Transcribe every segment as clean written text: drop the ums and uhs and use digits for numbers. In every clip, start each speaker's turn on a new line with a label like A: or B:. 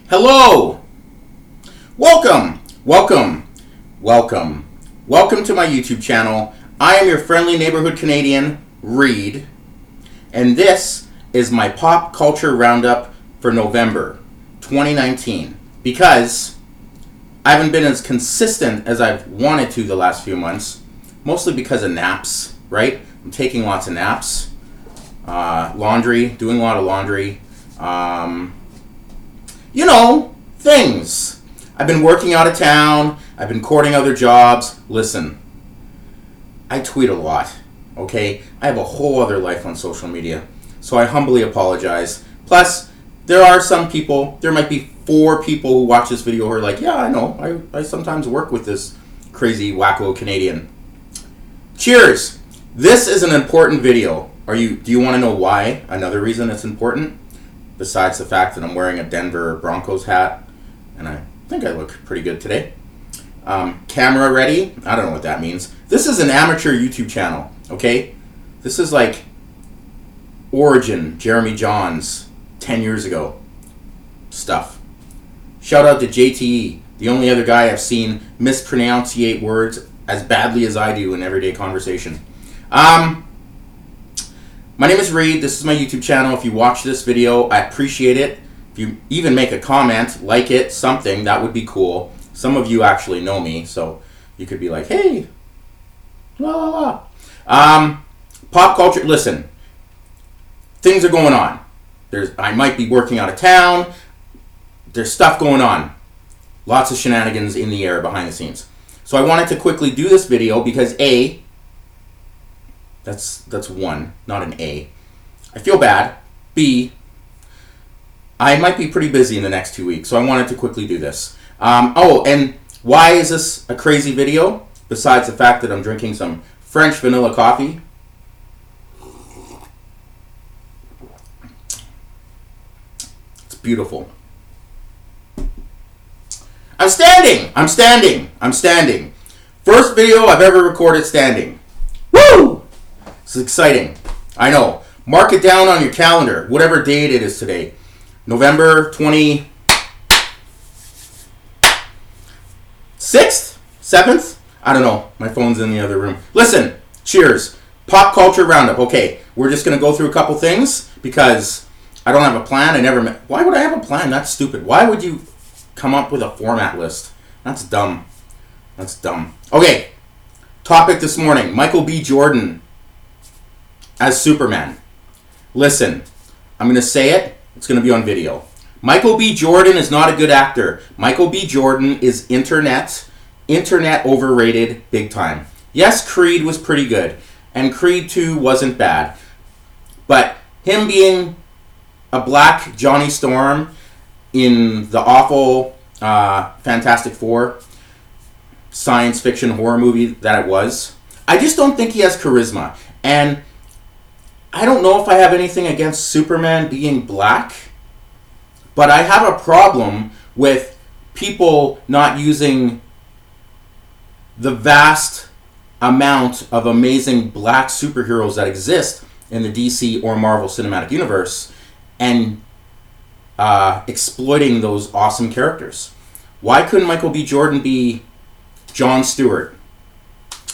A: Hello! Welcome to my YouTube channel. I am your friendly neighborhood Canadian, Reed, and this is my pop culture roundup for November 2019 because I haven't been as consistent as I've wanted to the last few months, mostly because of naps, right? I'm taking lots of naps, laundry, doing a lot of laundry, things. I've been working out of town. I've been courting other jobs. Listen, I tweet a lot, okay? I have a whole other life on social media, so I humbly apologize. Plus, there are some people, there might be 4 people who watch this video who are like, yeah, I know, I sometimes work with this crazy wacko Canadian. Cheers! This is an important video. Do you want to know why? Another reason it's important? Besides the fact that I'm wearing a Denver Broncos hat, and I think I look pretty good today. Camera ready? I don't know what that means. This is an amateur YouTube channel, okay? This is like Origin, Jeremy Johns, 10 years ago stuff. Shout out to JTE, the only other guy I've seen mispronunciate words as badly as I do in everyday conversation. My name is Reed. This is my YouTube channel. If you watch this video, I appreciate it. If you even make a comment, like it, something, that would be cool. Some of you actually know me, so you could be like, hey, la la la. Pop culture, listen, things are going on. I might be working out of town. There's stuff going on. Lots of shenanigans in the air behind the scenes. So I wanted to quickly do this video because A, that's one, not an A. I feel bad. B, I might be pretty busy in the next 2 weeks, so I wanted to quickly do this. And why is this a crazy video? Besides the fact that I'm drinking some French vanilla coffee. It's beautiful. I'm standing. First video I've ever recorded standing. Woo! This is exciting. I know. Mark it down on your calendar, whatever date it is today. November 26th? 7th? I don't know. My phone's in the other room. Listen, cheers. Pop culture roundup. Okay, we're just going to go through a couple things because I don't have a plan. Why would I have a plan? That's stupid. Why would you come up with a format list? That's dumb. Okay, topic this morning. Michael B. Jordan as Superman. Listen, I'm going to say it. It's going to be on video. Michael B. Jordan is not a good actor. Michael B. Jordan is internet overrated big time. Yes, Creed was pretty good, and Creed 2 wasn't bad. But him being a black Johnny Storm in the awful Fantastic Four science fiction horror movie that it was, I just don't think he has charisma. And I don't know if I have anything against Superman being black, but I have a problem with people not using the vast amount of amazing black superheroes that exist in the DC or Marvel Cinematic Universe and exploiting those awesome characters. Why couldn't Michael B. Jordan be Jon Stewart?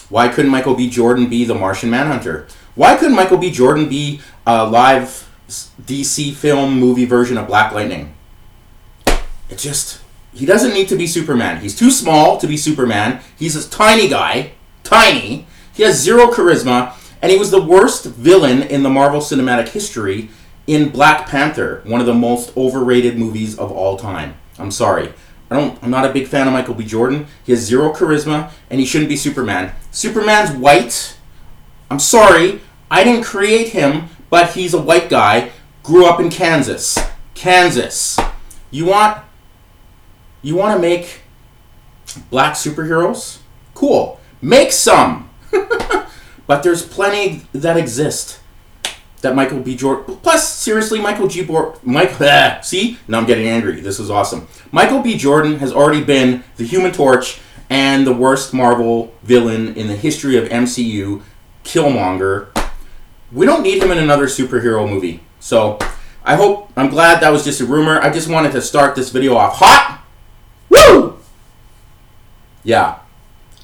A: Why couldn't Michael B. Jordan be the Martian Manhunter? Why couldn't Michael B. Jordan be a live DC film movie version of Black Lightning? He doesn't need to be Superman. He's too small to be Superman. He's a tiny guy. Tiny. He has zero charisma, and he was the worst villain in the Marvel Cinematic history in Black Panther, one of the most overrated movies of all time. I'm sorry. I'm not a big fan of Michael B. Jordan. He has zero charisma, and he shouldn't be Superman. Superman's white. I'm sorry, I didn't create him, but he's a white guy, grew up in Kansas. You want to make black superheroes? Cool. Make some. But there's plenty that exist that Michael B. Jordan... Plus, seriously, see? Now I'm getting angry. This is awesome. Michael B. Jordan has already been the Human Torch and the worst Marvel villain in the history of MCU, Killmonger. We don't need him in another superhero movie. So I'm glad that was just a rumor. I just wanted to start this video off hot. Woo! Yeah.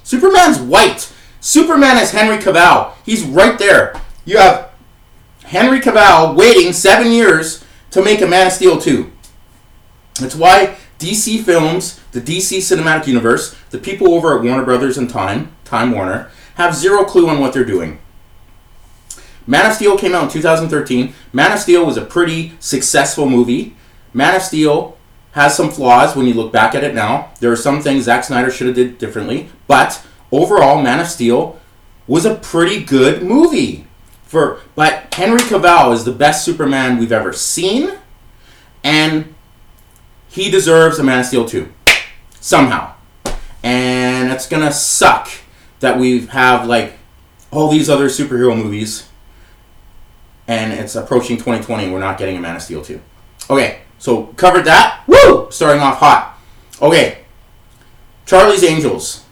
A: Superman's white. Superman is Henry Cavill. He's right there. You have Henry Cavill waiting 7 years to make a Man of Steel 2. That's why DC Films, the DC Cinematic Universe, the people over at Warner Brothers and Time Warner, have zero clue on what they're doing. Man of Steel came out in 2013. Man of Steel was a pretty successful movie. Man of Steel has some flaws when you look back at it now. There are some things Zack Snyder should have did differently. But overall, Man of Steel was a pretty good movie. But Henry Cavill is the best Superman we've ever seen. And he deserves a Man of Steel 2. Somehow. And it's going to suck that we have like all these other superhero movies. And it's approaching 2020 and we're not getting a Man of Steel 2. Okay, so covered that. Woo! Starting off hot. Okay. Charlie's Angels.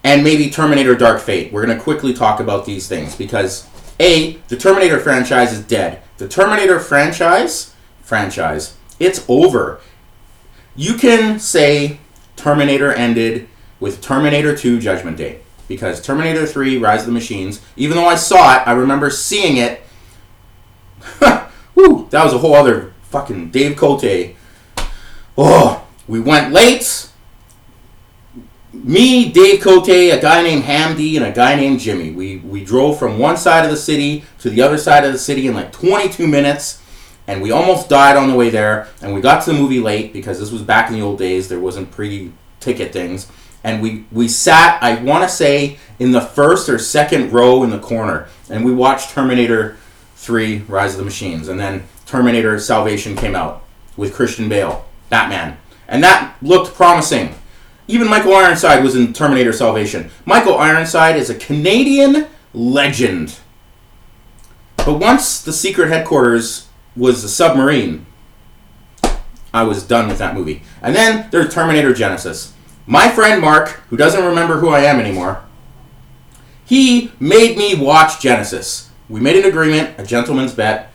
A: And maybe Terminator Dark Fate. We're going to quickly talk about these things because A, the Terminator franchise is dead. The Terminator franchise, it's over. You can say Terminator ended with Terminator 2 Judgment Day. Because Terminator 3 Rise of the Machines, even though I saw it, I remember seeing it. Woo, that was a whole other fucking Dave Cote. Oh, we went late. Me, Dave Cote, a guy named Hamdi, and a guy named Jimmy. We drove from one side of the city to the other side of the city in like 22 minutes. And we almost died on the way there. And we got to the movie late because this was back in the old days. There wasn't pre-ticket things. And we sat, I want to say, in the first or second row in the corner. And we watched Terminator 3, Rise of the Machines. And then Terminator Salvation came out with Christian Bale, Batman. And that looked promising. Even Michael Ironside was in Terminator Salvation. Michael Ironside is a Canadian legend. But once the secret headquarters was a submarine, I was done with that movie. And then there's Terminator Genesis. My friend Mark, who doesn't remember who I am anymore, he made me watch Genesis. We made an agreement, a gentleman's bet.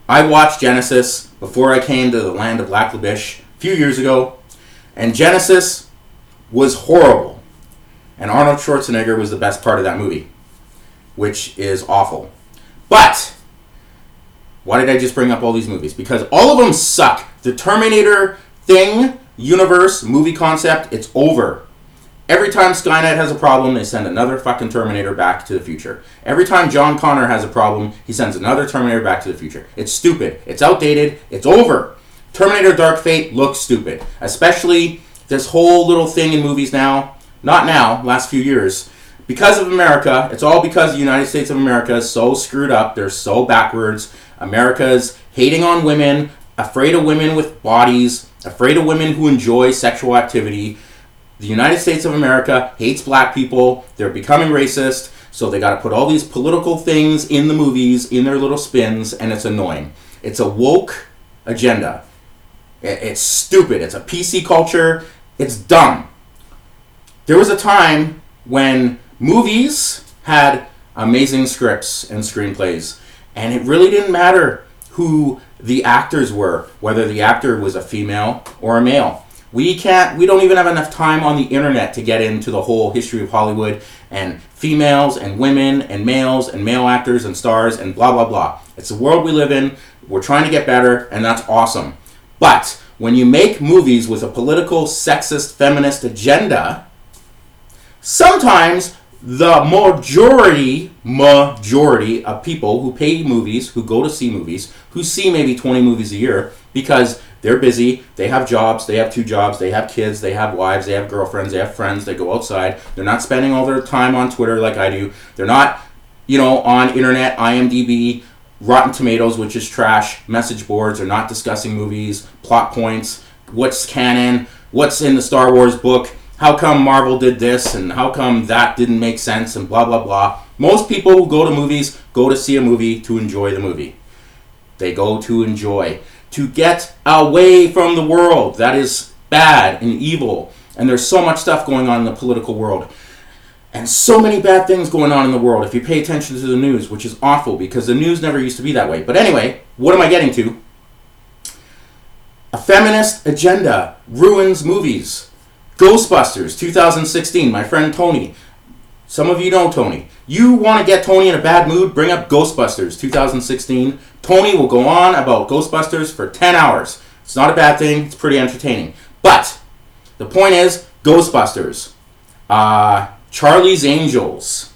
A: I watched Genesis before I came to the land of Lac La Biche a few years ago. And Genesis was horrible. And Arnold Schwarzenegger was the best part of that movie, which is awful. But why did I just bring up all these movies? Because all of them suck. The Terminator thing, universe, movie concept, it's over. Every time Skynet has a problem, they send another fucking Terminator back to the future. Every time John Connor has a problem, he sends another Terminator back to the future. It's stupid. It's outdated. It's over. Terminator Dark Fate looks stupid. Especially this whole little thing in movies now. Not now, last few years. Because of America, it's all because the United States of America is so screwed up. They're so backwards. America's hating on women, afraid of women with bodies, afraid of women who enjoy sexual activity. The United States of America hates black people. They're becoming racist. So they got to put all these political things in the movies, in their little spins, and it's annoying. It's a woke agenda. It's stupid. It's a PC culture. It's dumb. There was a time when movies had amazing scripts and screenplays, and it really didn't matter who the actors were, whether the actor was a female or a male. We don't even have enough time on the internet to get into the whole history of Hollywood and females and women and male actors and stars and blah, blah, blah. It's the world we live in. We're trying to get better, and that's awesome. But when you make movies with a political, sexist, feminist agenda, sometimes the majority of people who pay movies, who go to see movies, who see maybe 20 movies a year because they're busy, they have jobs, they have 2 jobs, they have kids, they have wives, they have girlfriends, they have friends, they go outside. They're not spending all their time on Twitter like I do. They're not, on internet, IMDb, Rotten Tomatoes, which is trash, message boards. They're not discussing movies, plot points, what's canon, what's in the Star Wars book, how come Marvel did this, and how come that didn't make sense, and blah, blah, blah. Most people who go to movies go to see a movie to enjoy the movie. They go to enjoy, to get away from the world that is bad and evil. And there's so much stuff going on in the political world. And so many bad things going on in the world if you pay attention to the news, which is awful because the news never used to be that way. But anyway, what am I getting to? A feminist agenda ruins movies. Ghostbusters 2016, my friend Tony. Some of you know Tony. You want to get Tony in a bad mood? Bring up Ghostbusters 2016. Tony will go on about Ghostbusters for 10 hours. It's not a bad thing. It's pretty entertaining. But the point is, Ghostbusters. Charlie's Angels.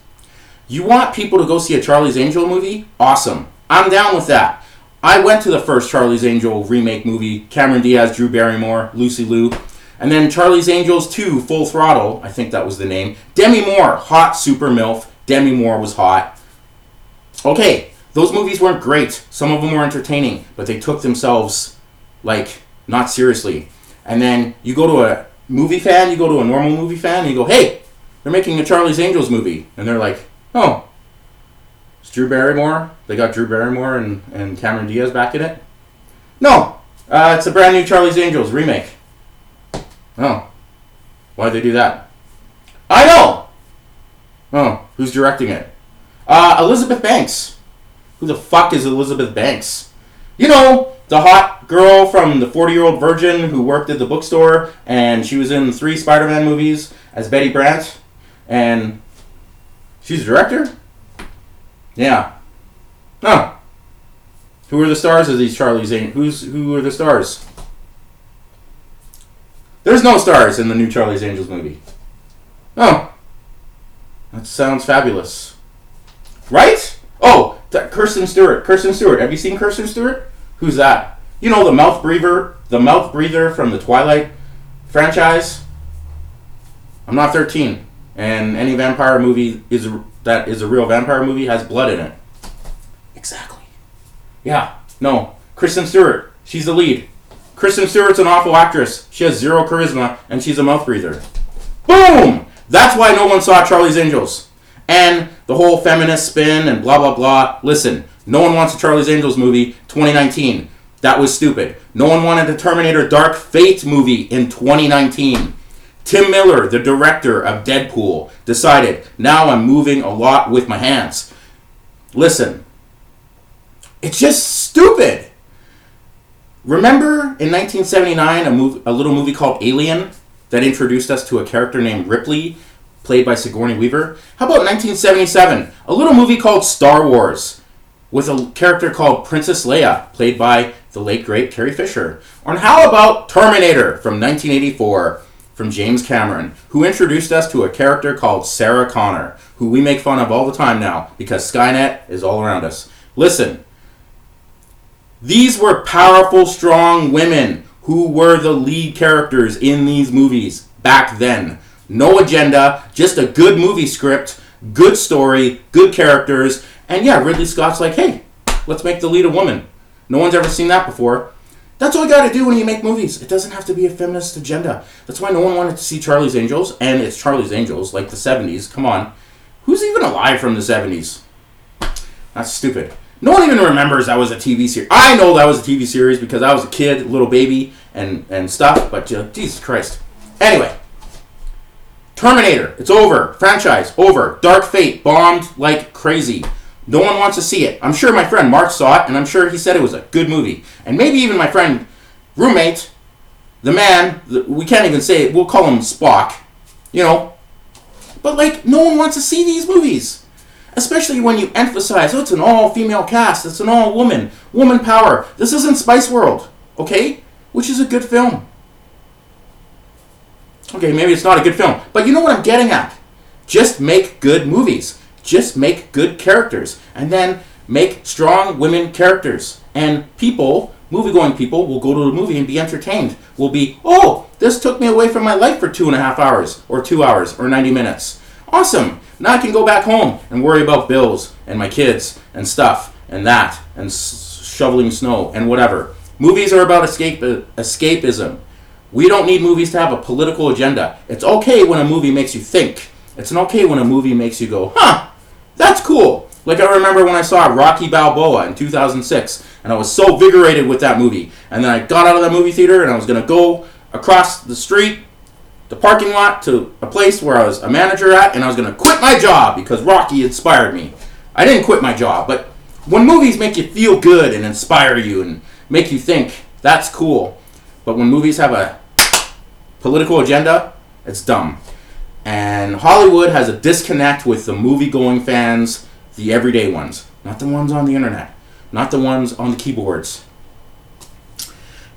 A: You want people to go see a Charlie's Angel movie? Awesome. I'm down with that. I went to the first Charlie's Angel remake movie. Cameron Diaz, Drew Barrymore, Lucy Liu. And then Charlie's Angels 2, Full Throttle. I think that was the name. Demi Moore, hot super MILF. Demi Moore was hot. Okay, those movies weren't great. Some of them were entertaining, but they took themselves, not seriously. And then you go to a movie fan, you go to a normal movie fan, and you go, hey, they're making a Charlie's Angels movie. And they're like, oh, it's Drew Barrymore? They got Drew Barrymore and Cameron Diaz back in it? No, it's a brand new Charlie's Angels remake. Oh, why'd they do that? I know! Oh, who's directing it? Elizabeth Banks. Who the fuck is Elizabeth Banks? You know, the hot girl from the 40-Year-Old Virgin who worked at the bookstore, and she was in 3 Spider-Man movies as Betty Brant. And she's a director? Yeah. Oh. Who are the stars of these Charlie's Angels? Who are the stars? There's no stars in the new Charlie's Angels movie. Oh. That sounds fabulous. Right? Oh, Kirsten Stewart. Kirsten Stewart. Have you seen Kirsten Stewart? Who's that? You know, the mouth breather from the Twilight franchise? I'm not 13. And any vampire movie that is a real vampire movie has blood in it. Exactly. Yeah. No. Kristen Stewart. She's the lead. Kristen Stewart's an awful actress. She has 0 charisma, and she's a mouth breather. Boom! That's why no one saw Charlie's Angels. And the whole feminist spin and blah, blah, blah. Listen, no one wants a Charlie's Angels movie 2019. That was stupid. No one wanted a Terminator Dark Fate movie in 2019. Tim Miller, the director of Deadpool, decided, now I'm moving a lot with my hands. Listen, it's just stupid. Remember in 1979 a little movie called Alien that introduced us to a character named Ripley, played by Sigourney Weaver? How about 1977, a little movie called Star Wars with a character called Princess Leia, played by the late great Carrie Fisher? Or how about Terminator from 1984? From James Cameron, who introduced us to a character called Sarah Connor, who we make fun of all the time now because Skynet is all around us. Listen, these were powerful, strong women who were the lead characters in these movies back then. No agenda, just a good movie script, good story, good characters, and yeah, Ridley Scott's like, hey, let's make the lead a woman. No one's ever seen that before. That's all you gotta do when you make movies. It doesn't have to be a feminist agenda. That's why no one wanted to see Charlie's Angels, and it's Charlie's Angels, like the 70s. Come on. Who's even alive from the 70s? That's stupid. No one even remembers that was a TV series. I know that was a TV series because I was a kid, little baby, and stuff, but Jesus Christ. Anyway. Terminator. It's over. Franchise. Over. Dark Fate. Bombed like crazy. No one wants to see it. I'm sure my friend Mark saw it, and I'm sure he said it was a good movie. And maybe even my friend, roommate, the man, we can't even say it, we'll call him Spock, you know. But, no one wants to see these movies. Especially when you emphasize, it's an all-female cast, it's an all-woman, woman power. This isn't Spice World, okay? Which is a good film. Okay, maybe it's not a good film, but you know what I'm getting at. Just make good movies. Just make good characters, and then make strong women characters. And people, movie-going people, will go to the movie and be entertained. Will be, oh, this took me away from my life for 2.5 hours, or 2 hours, or 90 minutes. Awesome. Now I can go back home and worry about bills, and my kids, and stuff, and that, and shoveling snow, and whatever. Movies are about escapism. We don't need movies to have a political agenda. It's okay when a movie makes you think. It's okay when a movie makes you go, huh, that's cool. Like I remember when I saw Rocky Balboa in 2006, and I was so vigorated with that movie. And then I got out of that movie theater, and I was going to go across the street, the parking lot to a place where I was a manager at, and I was going to quit my job because Rocky inspired me. I didn't quit my job, but when movies make you feel good and inspire you and make you think, that's cool. But when movies have a political agenda, it's dumb. And Hollywood has a disconnect with the movie-going fans, the everyday ones. Not the ones on the internet. Not the ones on the keyboards.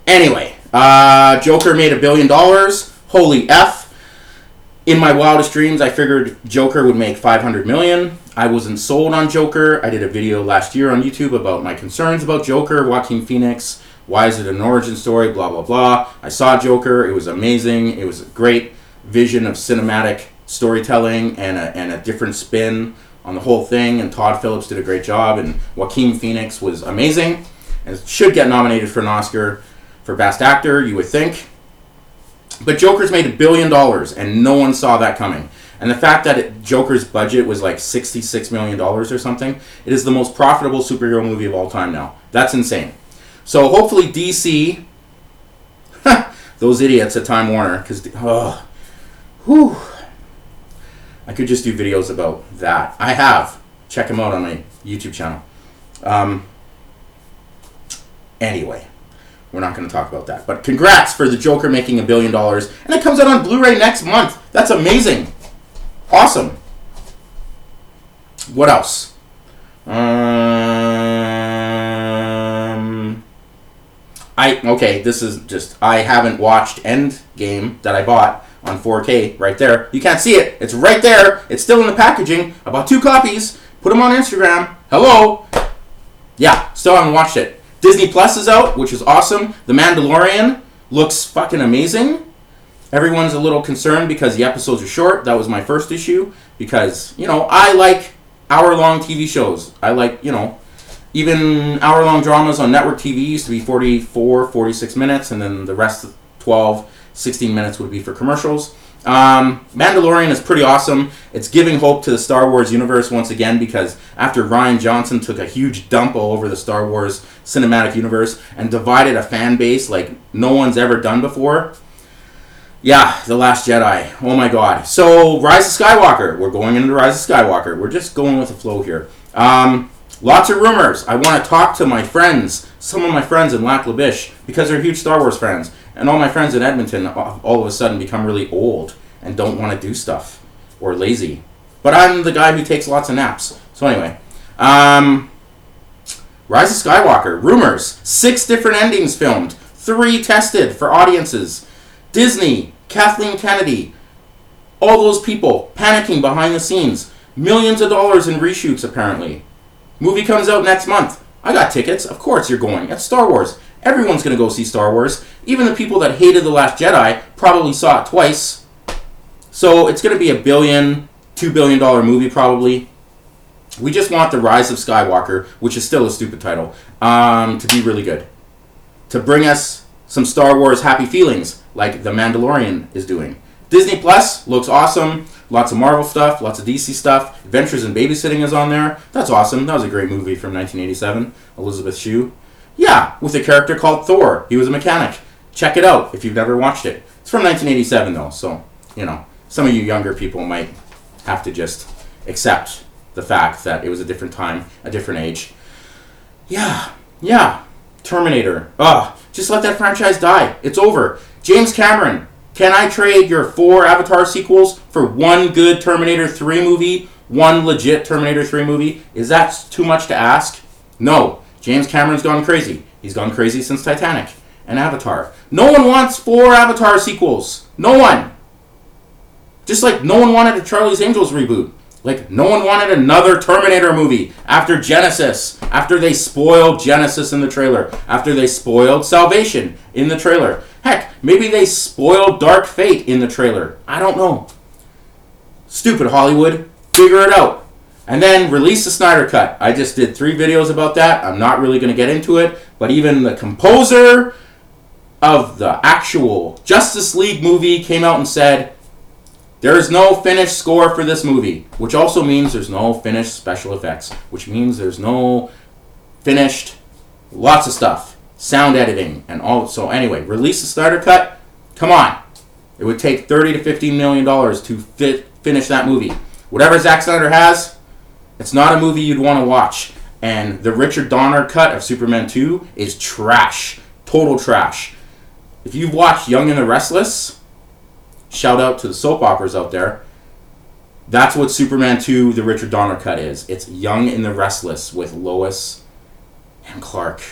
A: Anyway, Joker made $1 billion. Holy F. In my wildest dreams, I figured Joker would make $500 million. I wasn't sold on Joker. I did a video last year on YouTube about my concerns about Joker, Joaquin Phoenix. Why is it an origin story? Blah, blah, blah. I saw Joker. It was amazing. It was a great vision of cinematic storytelling and a different spin on the whole thing. And Todd Phillips did a great job. And Joaquin Phoenix was amazing. And should get nominated for an Oscar for Best Actor, you would think. But Joker's made $1 billion, and no one saw that coming. And the fact that Joker's budget was like $66 million or something, it is the most profitable superhero movie of all time now. That's insane. So hopefully DC, those idiots at Time Warner, because, I could just do videos about that. I have. Check them out on my YouTube channel. Anyway. We're not going to talk about that. But congrats for the Joker making $1 billion. And it comes out on Blu-ray next month. That's amazing. Awesome. What else? This is just, I haven't watched Endgame that I bought on 4K right there. You can't see it. It's right there. It's still in the packaging. I bought 2 copies. Put them on Instagram. Hello. Yeah, still haven't watched it. Disney Plus is out, which is awesome. The Mandalorian looks fucking amazing. Everyone's a little concerned because the episodes are short. That was my first issue because, I like hour-long TV shows. I like, even hour-long dramas on network TV used to be 44, 46 minutes, and then the rest of 12, 16 minutes would be for commercials. Mandalorian is pretty awesome. It's giving hope to the Star Wars universe once again because after Rian Johnson took a huge dump all over the Star Wars cinematic universe and divided a fan base like no one's ever done before. Yeah, The Last Jedi. Oh my god. So, Rise of Skywalker. We're going into Rise of Skywalker. We're just going with the flow here. Lots of rumors. I want to talk to my friends, some of my friends in Lac La Biche, because they're huge Star Wars fans. And all my friends in Edmonton all of a sudden become really old and don't want to do stuff or lazy. But I'm the guy who takes lots of naps. So anyway, Rise of Skywalker. Rumors. 6 different endings filmed. 3 tested for audiences. Disney, Kathleen Kennedy, all those people panicking behind the scenes. Millions of dollars in reshoots apparently. Movie comes out next month. I got tickets. Of course you're going. It's Star Wars. Everyone's going to go see Star Wars. Even the people that hated The Last Jedi probably saw it twice. So it's going to be $1 billion, $2 billion movie probably. We just want The Rise of Skywalker, which is still a stupid title, to be really good. To bring us some Star Wars happy feelings like The Mandalorian is doing. Disney Plus looks awesome. Lots of Marvel stuff, lots of DC stuff. Adventures in Babysitting is on there. That's awesome. That was a great movie from 1987. Elizabeth Shue. Yeah, with a character called Thor. He was a mechanic. Check it out if you've never watched it. It's from 1987 though, so, some of you younger people might have to just accept the fact that it was a different time, a different age. Yeah. Terminator. Just let that franchise die. It's over. James Cameron, can I trade your 4 Avatar sequels for one good Terminator 3 movie? One legit Terminator 3 movie? Is that too much to ask? No. James Cameron's gone crazy. He's gone crazy since Titanic and Avatar. No one wants 4 Avatar sequels. No one. Just like no one wanted a Charlie's Angels reboot. Like no one wanted another Terminator movie after Genesis. After they spoiled Genesis in the trailer. After they spoiled Salvation in the trailer. Heck, maybe they spoiled Dark Fate in the trailer. I don't know. Stupid Hollywood. Figure it out. And then release the Snyder Cut. I just did 3 videos about that. I'm not really going to get into it. But even the composer of the actual Justice League movie came out and said, there is no finished score for this movie. Which also means there's no finished special effects. Which means there's no finished lots of stuff. Sound editing and all. So anyway, release the Snyder Cut. Come on. It would take $30 to $15 million to finish that movie. Whatever Zack Snyder has, it's not a movie you'd want to watch. And the Richard Donner cut of Superman 2 is trash. Total trash. If you've watched Young and the Restless, shout out to the soap operas out there. That's what Superman 2, the Richard Donner cut is. It's Young and the Restless with Lois and Clark.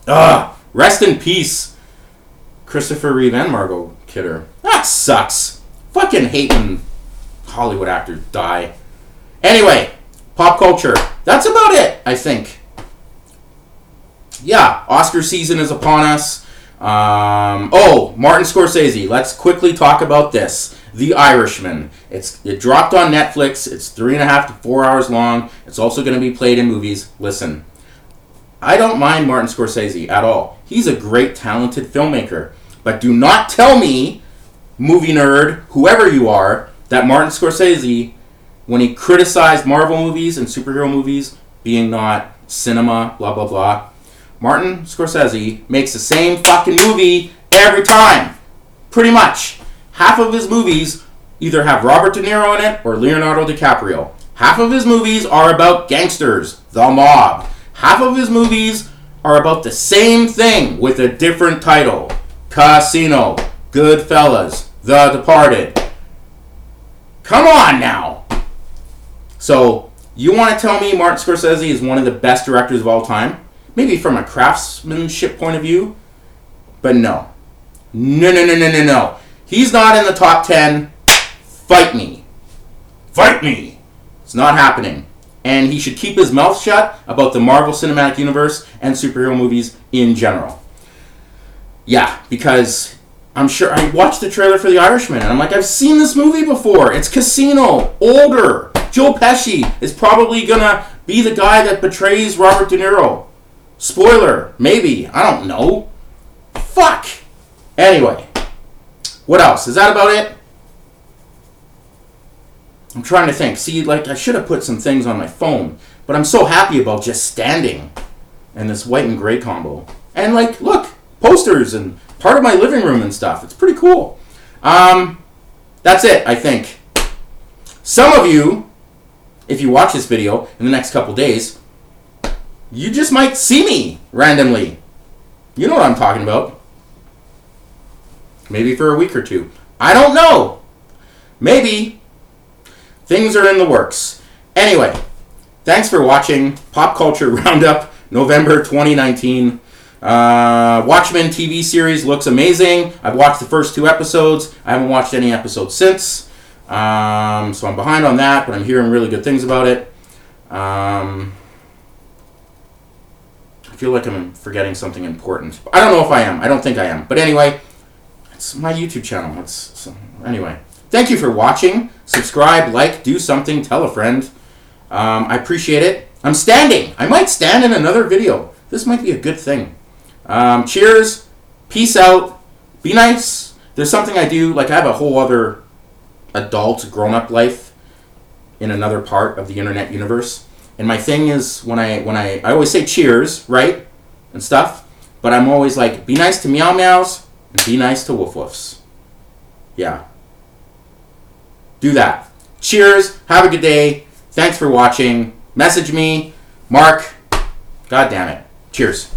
A: Ugh! Rest in peace, Christopher Reeve and Margot Kidder. That sucks. Fucking hate when Hollywood actors die. Anyway, pop culture. That's about it, I think. Yeah, Oscar season is upon us. Martin Scorsese. Let's quickly talk about this. The Irishman. It dropped on Netflix. It's 3.5 to 4 hours long. It's also going to be played in movies. Listen, I don't mind Martin Scorsese at all. He's a great, talented filmmaker. But do not tell me, movie nerd, whoever you are, that Martin Scorsese, when he criticized Marvel movies and superhero movies being not cinema, blah, blah, blah, Martin Scorsese makes the same fucking movie every time. Pretty much. Half of his movies either have Robert De Niro in it or Leonardo DiCaprio. Half of his movies are about gangsters, the mob. Half of his movies are about the same thing with a different title. Casino, Goodfellas, The Departed. Come on now. So, you want to tell me Martin Scorsese is one of the best directors of all time? Maybe from a craftsmanship point of view, but no. No. He's not in the top 10. Fight me. Fight me. It's not happening. And he should keep his mouth shut about the Marvel Cinematic Universe and superhero movies in general. Yeah, because I'm sure I watched the trailer for The Irishman and I'm like, I've seen this movie before. It's Casino, older. Joe Pesci is probably gonna be the guy that betrays Robert De Niro. Spoiler, maybe. I don't know. Fuck. Anyway, what else? Is that about it? I'm trying to think. See, like, I should have put some things on my phone, but I'm so happy about just standing and this white and gray combo. And, like, look, posters and part of my living room and stuff. It's pretty cool. That's it, I think. Some of you, if you watch this video in the next couple days, you just might see me randomly. You know what I'm talking about. Maybe for a week or two. I don't know. Maybe. Things are in the works. Anyway, thanks for watching Pop Culture Roundup, November 2019. Watchmen TV series looks amazing. I've watched the first 2 episodes. I haven't watched any episodes since. So I'm behind on that, but I'm hearing really good things about it. I feel like I'm forgetting something important. I don't know if I am. I don't think I am. But anyway, it's my YouTube channel. Anyway, thank you for watching. Subscribe, like, do something, tell a friend. I appreciate it. I'm standing. I might stand in another video. This might be a good thing. Cheers. Peace out. Be nice. There's something I do. Like, I have a whole other adult, grown-up life in another part of the internet universe. And my thing is, when I always say cheers, right? And stuff. But I'm always like, be nice to meow meows and be nice to woof woofs. Yeah. Do that. Cheers. Have a good day. Thanks for watching. Message me. Mark. God damn it. Cheers.